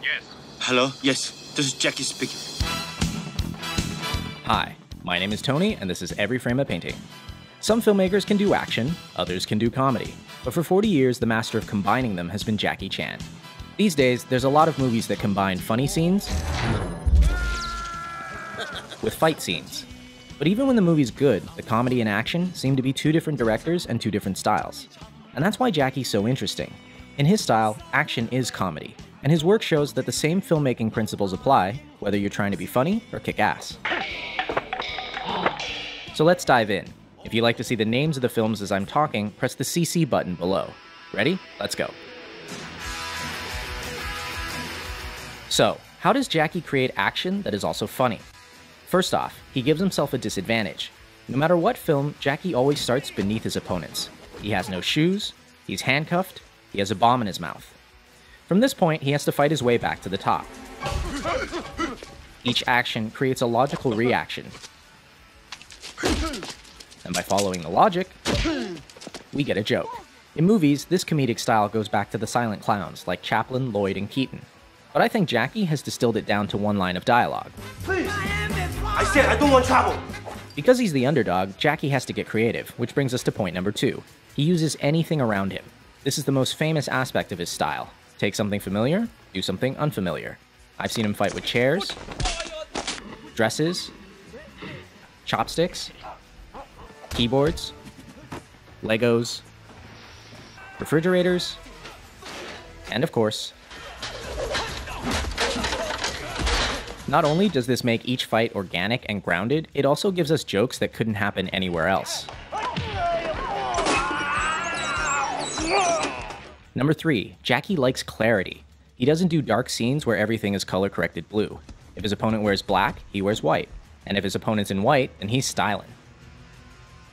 Yes. Hello? Yes, this is Jackie speaking. Hi, my name is Tony, and this is Every Frame a Painting. Some filmmakers can do action, others can do comedy, but for 40 years, the master of combining them has been Jackie Chan. These days, there's a lot of movies that combine funny scenes with fight scenes. But even when the movie's good, the comedy and action seem to be two different directors and two different styles. And that's why Jackie's so interesting. In his style, action is comedy, and his work shows that the same filmmaking principles apply, whether you're trying to be funny or kick ass. So let's dive in. If you'd like to see the names of the films as I'm talking, press the CC button below. Ready? Let's go. So, how does Jackie create action that is also funny? First off, he gives himself a disadvantage. No matter what film, Jackie always starts beneath his opponents. He has no shoes, he's handcuffed, he has a bomb in his mouth. From this point, he has to fight his way back to the top. Each action creates a logical reaction. And by following the logic, we get a joke. In movies, this comedic style goes back to the silent clowns like Chaplin, Lloyd, and Keaton. But I think Jackie has distilled it down to one line of dialogue. Please! I said I don't want trouble! Because he's the underdog, Jackie has to get creative, which brings us to point number 2. He uses anything around him. This is the most famous aspect of his style. Take something familiar, do something unfamiliar. I've seen him fight with chairs, dresses, chopsticks, keyboards, Legos, refrigerators, and of course, not only does this make each fight organic and grounded, it also gives us jokes that couldn't happen anywhere else. Number 3, Jackie likes clarity. He doesn't do dark scenes where everything is color-corrected blue. If his opponent wears black, he wears white. And if his opponent's in white, then he's styling.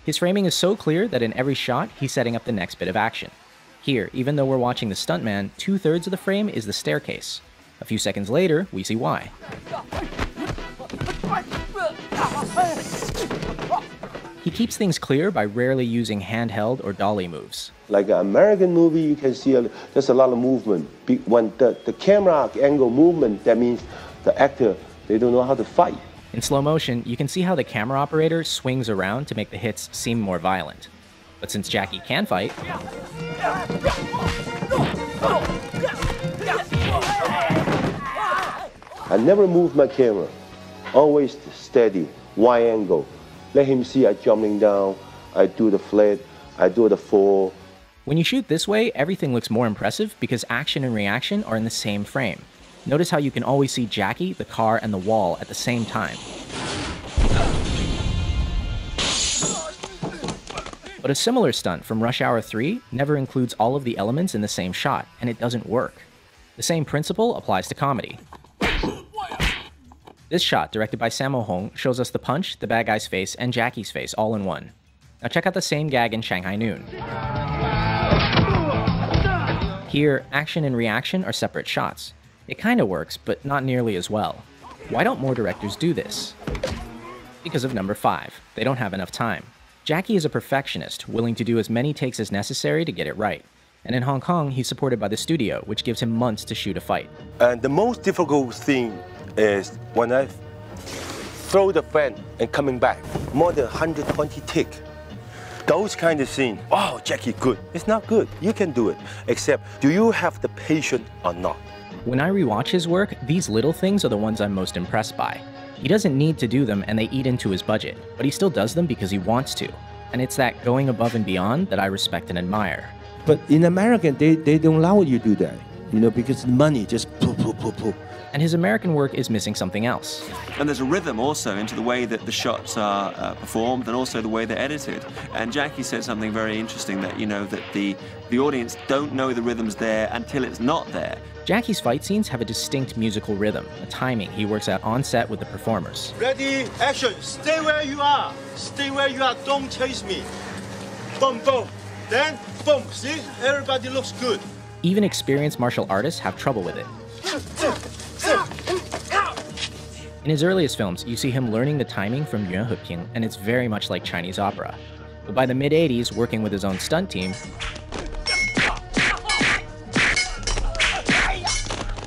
His framing is so clear that in every shot, he's setting up the next bit of action. Here, even though we're watching the stuntman, 2/3 of the frame is the staircase. A few seconds later, we see why. He keeps things clear by rarely using handheld or dolly moves. Like an American movie, you can see there's a lot of movement. When the camera angle movement, that means the actor, they don't know how to fight. In slow motion, you can see how the camera operator swings around to make the hits seem more violent. But since Jackie can fight, I never move my camera. Always steady, wide angle. Let him see I jumping down, I do the flat, I do the fall. When you shoot this way, everything looks more impressive because action and reaction are in the same frame. Notice how you can always see Jackie, the car, and the wall at the same time. But a similar stunt from Rush Hour 3 never includes all of the elements in the same shot, and it doesn't work. The same principle applies to comedy. This shot, directed by Sammo Hung, shows us the punch, the bad guy's face, and Jackie's face all in one. Now check out the same gag in Shanghai Noon. Here, action and reaction are separate shots. It kinda works, but not nearly as well. Why don't more directors do this? Because of number 5. They don't have enough time. Jackie is a perfectionist, willing to do as many takes as necessary to get it right. And in Hong Kong, he's supported by the studio, which gives him months to shoot a fight. And the most difficult thing is when I throw the fan and coming back, more than 120 tick. Those kind of scenes, oh, Jackie, good. It's not good. You can do it. Except, do you have the patience or not? When I rewatch his work, these little things are the ones I'm most impressed by. He doesn't need to do them and they eat into his budget, but he still does them because he wants to. And it's that going above and beyond that I respect and admire. But in America, they don't allow you to do that, because the money just poof, poof, poof, poof. And his American work is missing something else. And there's a rhythm also into the way that the shots are performed and also the way they're edited. And Jackie said something very interesting that, that the audience don't know the rhythm's there until it's not there. Jackie's fight scenes have a distinct musical rhythm, a timing he works out on set with the performers. Ready, action, stay where you are. Stay where you are, don't chase me. Boom, boom. Then, boom, see? Everybody looks good. Even experienced martial artists have trouble with it. In his earliest films, you see him learning the timing from Yuan Heping, and it's very much like Chinese opera. But by the mid-80s, working with his own stunt team,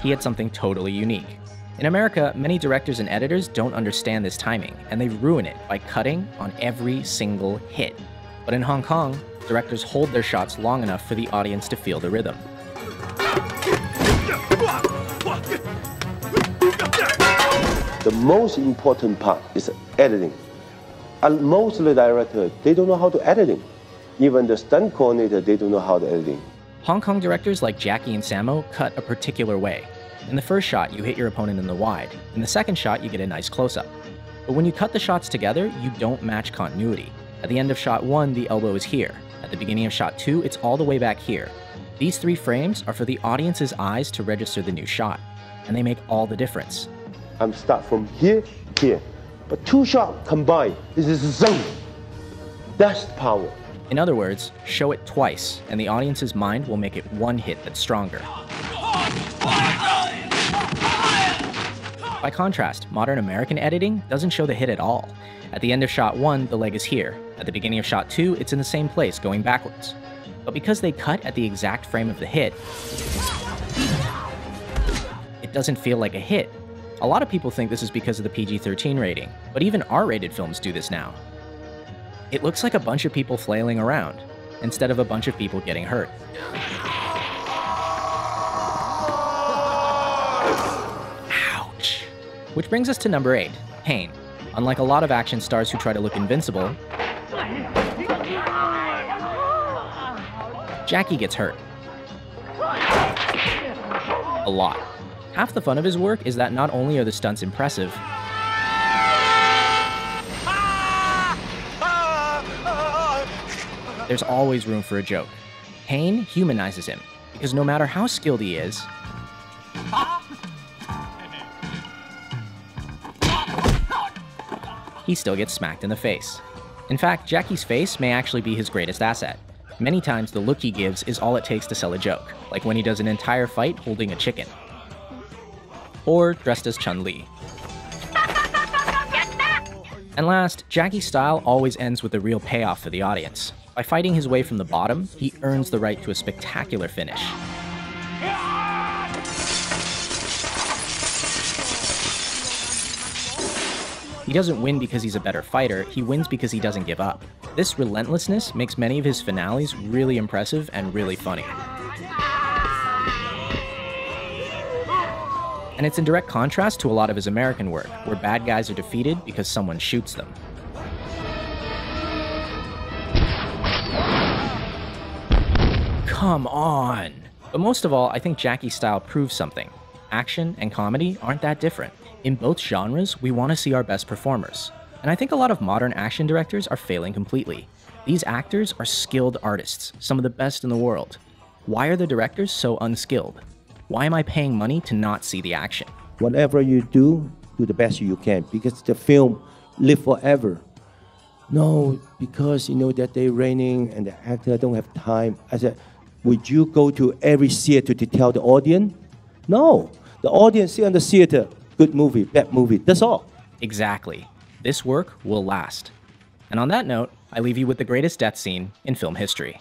he had something totally unique. In America, many directors and editors don't understand this timing, and they ruin it by cutting on every single hit. But in Hong Kong, directors hold their shots long enough for the audience to feel the rhythm. The most important part is editing. And most of the directors, they don't know how to editing. Even the stunt coordinator, they don't know how to editing. Hong Kong directors like Jackie and Sammo cut a particular way. In the first shot, you hit your opponent in the wide. In the second shot, you get a nice close-up. But when you cut the shots together, you don't match continuity. At the end of shot 1, the elbow is here. At the beginning of shot 2, it's all the way back here. These 3 frames are for the audience's eyes to register the new shot, and they make all the difference. I'm start from here, here. But 2 shots combined, this is zone. That's the power. In other words, show it twice, and the audience's mind will make it one hit that's stronger. By contrast, modern American editing doesn't show the hit at all. At the end of shot 1, the leg is here. At the beginning of shot 2, it's in the same place, going backwards. But because they cut at the exact frame of the hit, it doesn't feel like a hit. A lot of people think this is because of the PG-13 rating, but even R-rated films do this now. It looks like a bunch of people flailing around, instead of a bunch of people getting hurt. Ouch. Which brings us to number 8, Pain. Unlike a lot of action stars who try to look invincible, Jackie gets hurt. A lot. Half the fun of his work is that not only are the stunts impressive, there's always room for a joke. Pain humanizes him, because no matter how skilled he is, he still gets smacked in the face. In fact, Jackie's face may actually be his greatest asset. Many times the look he gives is all it takes to sell a joke, like when he does an entire fight holding a chicken. Or dressed as Chun-Li. And last, Jackie's style always ends with a real payoff for the audience. By fighting his way from the bottom, he earns the right to a spectacular finish. He doesn't win because he's a better fighter, he wins because he doesn't give up. This relentlessness makes many of his finales really impressive and really funny. And it's in direct contrast to a lot of his American work, where bad guys are defeated because someone shoots them. Come on! But most of all, I think Jackie's style proves something. Action and comedy aren't that different. In both genres, we want to see our best performers. And I think a lot of modern action directors are failing completely. These actors are skilled artists, some of the best in the world. Why are the directors so unskilled? Why am I paying money to not see the action? Whatever you do the best you can, because the film live forever. No, because you know that they're raining and the actor don't have time. I said, would you go to every theater to tell the audience? No, the audience see on the theater, good movie, bad movie, that's all. Exactly. This work will last. And on that note, I leave you with the greatest death scene in film history.